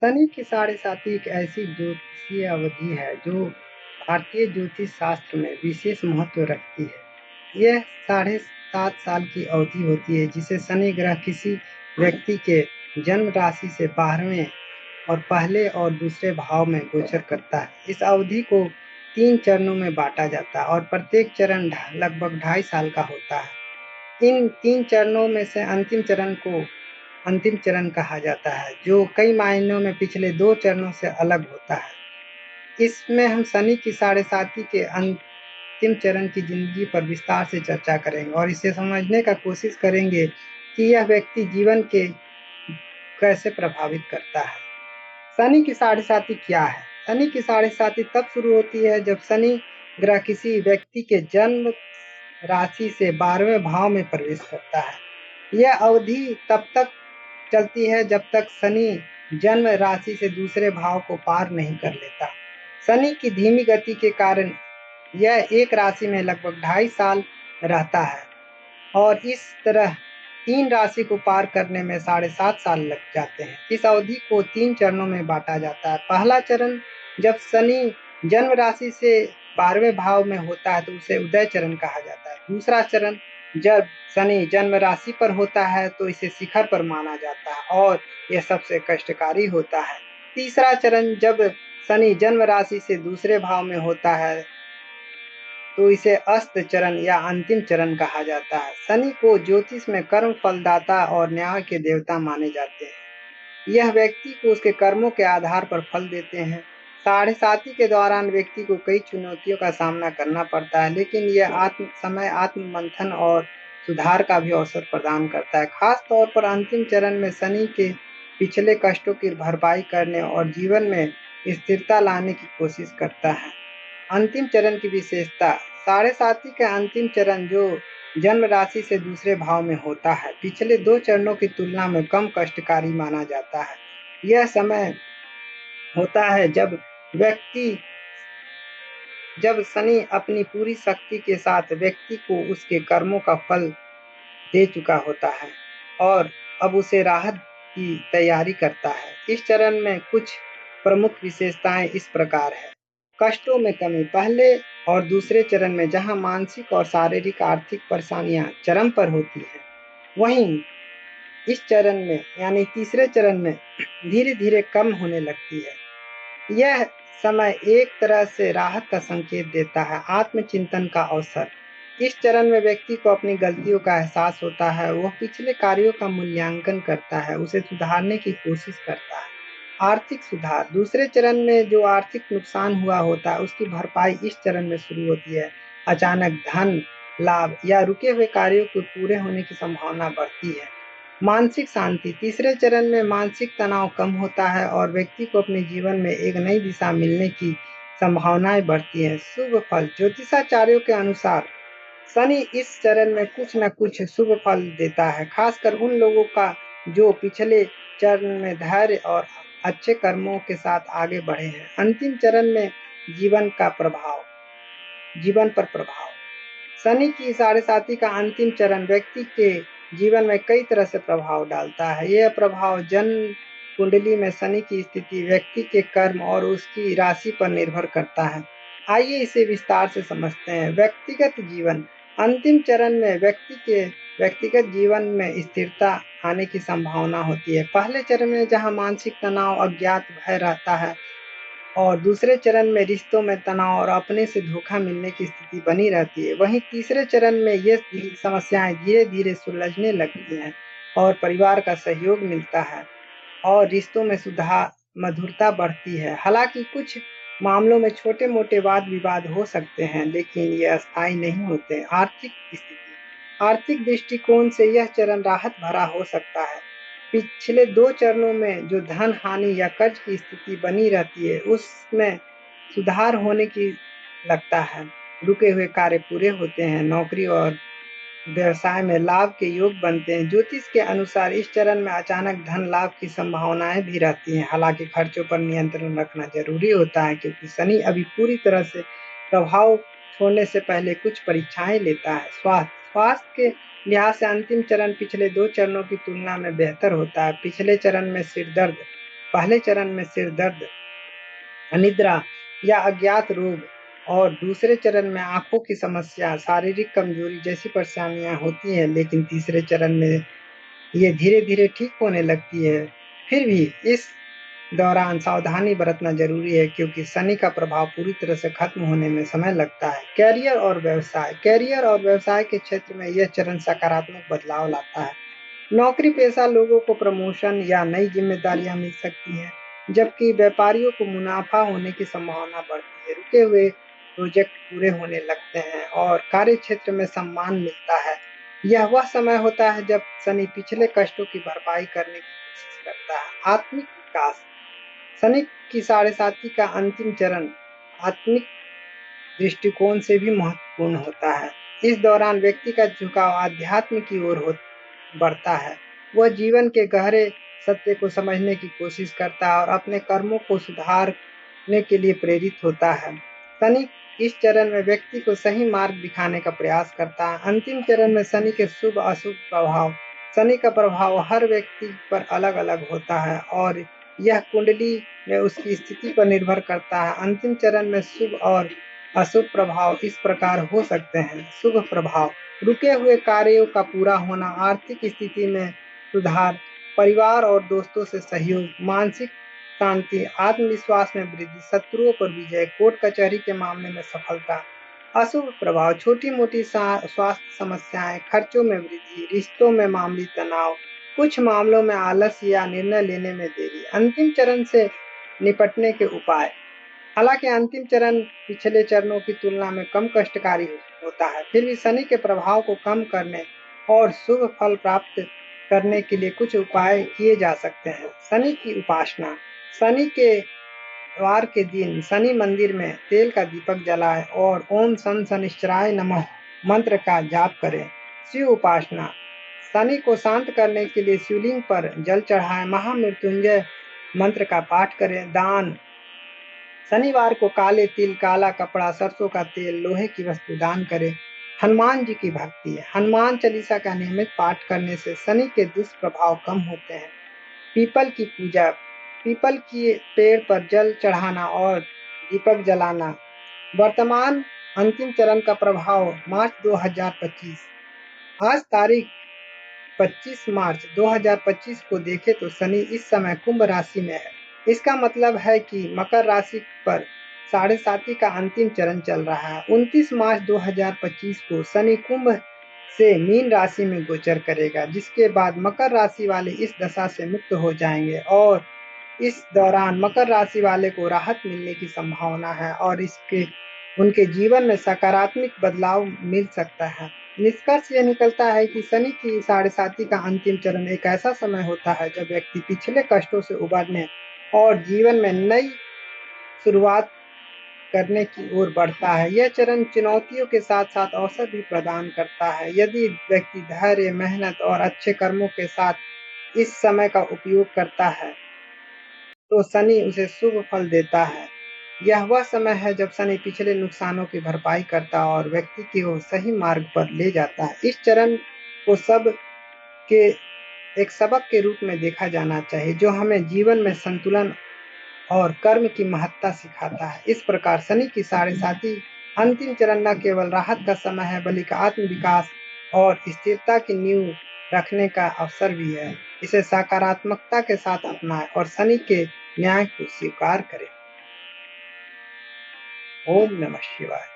शनि की साढ़े साती एक ऐसी ज्योतिषीय अवधि है जो भारतीय ज्योतिष शास्त्र में विशेष महत्व रखती है। यह 7.5 साल की अवधि होती है जिसे शनि ग्रह किसी व्यक्ति के जन्म राशि से 12वें और पहले और दूसरे भाव में गोचर करता है। इस अवधि को 3 चरणों में बांटा जाता है और प्रत्येक चरण लगभग 2.5 साल का होता है। इन 3 चरणों में से अंतिम चरण कहा जाता है, जो कई मायनों में पिछले 2 चरणों से अलग होता है। इसमें हम शनि की साढ़े साती के अंतिम चरण की जिंदगी पर विस्तार से चर्चा करेंगे और इसे समझने का कोशिश करेंगे कि यह व्यक्ति जीवन के कैसे प्रभावित करता है। शनि की साढ़े साती क्या है? शनि की साढ़े साती तब शुरू होती है जब शनि ग्रह किसी व्यक्ति के जन्म राशि से 12वें भाव में प्रवेश करता है। यह अवधि तब तक चलती है जब तक शनि जन्म राशि से दूसरे भाव को पार नहीं कर लेता। शनि की धीमी गति के कारण यह एक राशि में लगभग 2.5 साल रहता है और इस तरह 3 राशि को पार करने में 7.5 साल लग जाते हैं। इस अवधि को 3 चरणों में बांटा जाता है। पहला चरण जब शनि जन्म राशि से 12वें भाव में होता है तो उसे उदय चरण कहा जाता है। दूसरा चरण जब शनि जन्म राशि पर होता है तो इसे शिखर पर माना जाता है और यह सबसे कष्टकारी होता है। तीसरा चरण जब शनि जन्म राशि से दूसरे भाव में होता है तो इसे अस्त चरण या अंतिम चरण कहा जाता है। शनि को ज्योतिष में कर्म फलदाता और न्याय के देवता माने जाते हैं। यह व्यक्ति को उसके कर्मों के आधार पर फल देते हैं। साढ़े साती के दौरान व्यक्ति को कई चुनौतियों का सामना करना पड़ता है, लेकिन यह आत्म मंथन और सुधार का भी अवसर प्रदान करता है। खास तौर पर अंतिम चरण में शनि के पिछले कष्टों की भरपाई करने और जीवन में स्थिरता लाने की कोशिश करता है। अंतिम चरण की विशेषता। साढ़े साती का अंतिम चरण जो जन्म राशि से दूसरे भाव में होता है, पिछले 2 चरणों की तुलना में कम कष्टकारी माना जाता है। यह समय होता है जब शनि अपनी पूरी शक्ति के साथ व्यक्ति को उसके कर्मों का फल दे चुका होता है और अब उसे राहत की तैयारी करता है। इस चरण में कुछ प्रमुख विशेषताएं इस प्रकार है। कष्टों में कमी। पहले और दूसरे चरण में जहां मानसिक और शारीरिक आर्थिक परेशानियां चरम पर होती हैं, वहीं इस चरण में यानी तीसरे चरण में धीरे धीरे कम होने लगती है। यह समय एक तरह से राहत का संकेत देता है, आत्मचिंतन का अवसर। इस चरण में व्यक्ति को अपनी गलतियों का एहसास होता है, वह पिछले कार्यों का मूल्यांकन करता है, उसे सुधारने की कोशिश करता है। आर्थिक सुधार। दूसरे चरण में जो आर्थिक नुकसान हुआ होता है उसकी भरपाई इस चरण में शुरू होती है। अचानक धन लाभ या रुके हुए कार्यों के पूरे होने की संभावना बढ़ती है। मानसिक शांति। तीसरे चरण में मानसिक तनाव कम होता है और व्यक्ति को अपने जीवन में एक नई दिशा मिलने की संभावनाएं बढ़ती हैं। शुभ फल। ज्योतिषाचार्यों के अनुसार शनि इस चरण में कुछ न कुछ शुभ फल देता है, खासकर उन लोगों का जो पिछले चरण में धैर्य और अच्छे कर्मों के साथ आगे बढ़े हैं। अंतिम चरण में जीवन पर प्रभाव। शनि की साढ़े साती का अंतिम चरण व्यक्ति के जीवन में कई तरह से प्रभाव डालता है। यह प्रभाव जन्म कुंडली में शनि की स्थिति, व्यक्ति के कर्म और उसकी राशि पर निर्भर करता है। आइए इसे विस्तार से समझते हैं। व्यक्तिगत जीवन। अंतिम चरण में व्यक्ति के व्यक्तिगत जीवन में स्थिरता आने की संभावना होती है। पहले चरण में जहां मानसिक तनाव, अज्ञात भय रहता है और दूसरे चरण में रिश्तों में तनाव और अपने से धोखा मिलने की स्थिति बनी रहती है। वहीं तीसरे चरण में ये समस्याएं धीरे धीरे सुलझने लगती हैं और परिवार का सहयोग मिलता है और रिश्तों में सुधार, मधुरता बढ़ती है। हालांकि कुछ मामलों में छोटे मोटे वाद विवाद हो सकते हैं, लेकिन ये अस्थायी नहीं होते। आर्थिक स्थिति। आर्थिक दृष्टिकोण से यह चरण राहत भरा हो सकता है। पिछले 2 चरणों में जो धन हानि या कर्ज की स्थिति बनी रहती है उसमें सुधार होने की लगता है। रुके हुए कार्य पूरे होते हैं, नौकरी और व्यवसाय में लाभ के योग बनते हैं। ज्योतिष के अनुसार इस चरण में अचानक धन लाभ की संभावनाएं भी रहती हैं। हालांकि खर्चों पर नियंत्रण रखना जरूरी होता है क्योंकि शनि अभी पूरी तरह से प्रभाव छोड़ने से पहले कुछ परीक्षाएं लेता है। स्वास्थ्य के लिहाज से अंतिम चरण पिछले 2 चरणों की तुलना में बेहतर होता है। पिछले चरण में सिर दर्द, पहले चरण में सिर दर्द, अनिद्रा या अज्ञात रोग और दूसरे चरण में आंखों की समस्या, शारीरिक कमजोरी जैसी परेशानियां होती हैं, लेकिन तीसरे चरण में ये धीरे-धीरे ठीक होने लगती है। फिर भी इस दौरान सावधानी बरतना जरूरी है क्योंकि शनि का प्रभाव पूरी तरह से खत्म होने में समय लगता है। कैरियर और व्यवसाय के क्षेत्र में यह चरण सकारात्मक बदलाव लाता है। नौकरी पेशा लोगों को प्रमोशन या नई जिम्मेदारियां मिल सकती हैं, जबकि व्यापारियों को मुनाफा होने की संभावना बढ़ती है। रुके हुए प्रोजेक्ट पूरे होने लगते हैं और कार्य क्षेत्र में सम्मान मिलता है। यह वह समय होता है जब शनि पिछले कष्टों की भरपाई करने की कोशिश करता है। आत्मिक विकास, शनि की साढ़े साथी का अंतिम चरण आत्मिक दृष्टिकोण से भी महत्वपूर्ण होता है। इस दौरान व्यक्ति का झुकाव आध्यात्म की ओर बढ़ता है। वह जीवन के गहरे सत्य को समझने की कोशिश करता है और अपने कर्मों को सुधारने के लिए प्रेरित होता है। शनि इस चरण में व्यक्ति को सही मार्ग दिखाने का प्रयास करता है। अंतिम चरण में शनि के शुभ अशुभ प्रभाव, शनि का प्रभाव हर व्यक्ति पर अलग अलग होता है और यह कुंडली में उसकी स्थिति पर निर्भर करता है। अंतिम चरण में शुभ और अशुभ प्रभाव इस प्रकार हो सकते हैं। शुभ प्रभाव, रुके हुए कार्यों का पूरा होना, आर्थिक स्थिति में सुधार, परिवार और दोस्तों से सहयोग, मानसिक शांति, आत्मविश्वास में वृद्धि, शत्रुओं पर विजय, कोर्ट कचहरी के मामले में सफलता। अशुभ प्रभाव, छोटी मोटी स्वास्थ्य समस्याएं, खर्चों में वृद्धि, रिश्तों में मामूली तनाव, कुछ मामलों में आलस्य या निर्णय लेने में देरी। अंतिम चरण से निपटने के उपाय, हालांकि अंतिम चरण पिछले चरणों की तुलना में कम कष्टकारी होता है, फिर भी शनि के प्रभाव को कम करने और शुभ फल प्राप्त करने के लिए कुछ उपाय किए जा सकते हैं। शनि की उपासना, शनि के वार के दिन शनि मंदिर में तेल का दीपक जलाएं और ओम शन शनिश्चराय नमः मंत्र का जाप करें। शिव उपासना, शनि को शांत करने के लिए शिवलिंग पर जल चढ़ाएं, महामृत्युंजय मंत्र का पाठ करें। दान, शनिवार को काले तिल, काला कपड़ा, सरसों का तेल, लोहे की वस्तु दान करें। हनुमान जी की भक्ति, हनुमान चालीसा का नियमित पाठ करने से शनि के दुष्प्रभाव कम होते हैं। पीपल की पूजा, पीपल के पेड़ पर जल चढ़ाना और दीपक जलाना। वर्तमान अंतिम चरण का प्रभाव मार्च 2025, आज तारीख 25 मार्च 2025 को देखें तो शनि इस समय कुंभ राशि में है। इसका मतलब है कि मकर राशि पर साढ़े साथी का अंतिम चरण चल रहा है। 29 मार्च 2025 को शनि कुंभ से मीन राशि में गोचर करेगा, जिसके बाद मकर राशि वाले इस दशा से मुक्त हो जाएंगे और इस दौरान मकर राशि वाले को राहत मिलने की संभावना है और उनके जीवन में सकारात्मक बदलाव मिल सकता है। निष्कर्ष यह निकलता है कि शनि की साढ़े साथी का अंतिम चरण एक ऐसा समय होता है जब व्यक्ति पिछले कष्टों से उबरने और जीवन में नई शुरुआत करने की ओर बढ़ता है। यह चरण चुनौतियों के साथ साथ अवसर भी प्रदान करता है। यदि व्यक्ति धैर्य, मेहनत और अच्छे कर्मों के साथ इस समय का उपयोग करता है तो शनि उसे शुभ फल देता है। यह वह समय है जब शनि पिछले नुकसानों की भरपाई करता और व्यक्ति को सही मार्ग पर ले जाता है। इस चरण को एक सबक के रूप में देखा जाना चाहिए, जो हमें जीवन में संतुलन और कर्म की महत्ता सिखाता है। इस प्रकार शनि की साढ़े साथी अंतिम चरण न केवल राहत का समय है, बल्कि आत्म विकास और स्थिरता की नींव रखने का अवसर भी है। इसे सकारात्मकता के साथ अपनाएं और शनि के न्याय को स्वीकार करें। ओम नमः शिवाय।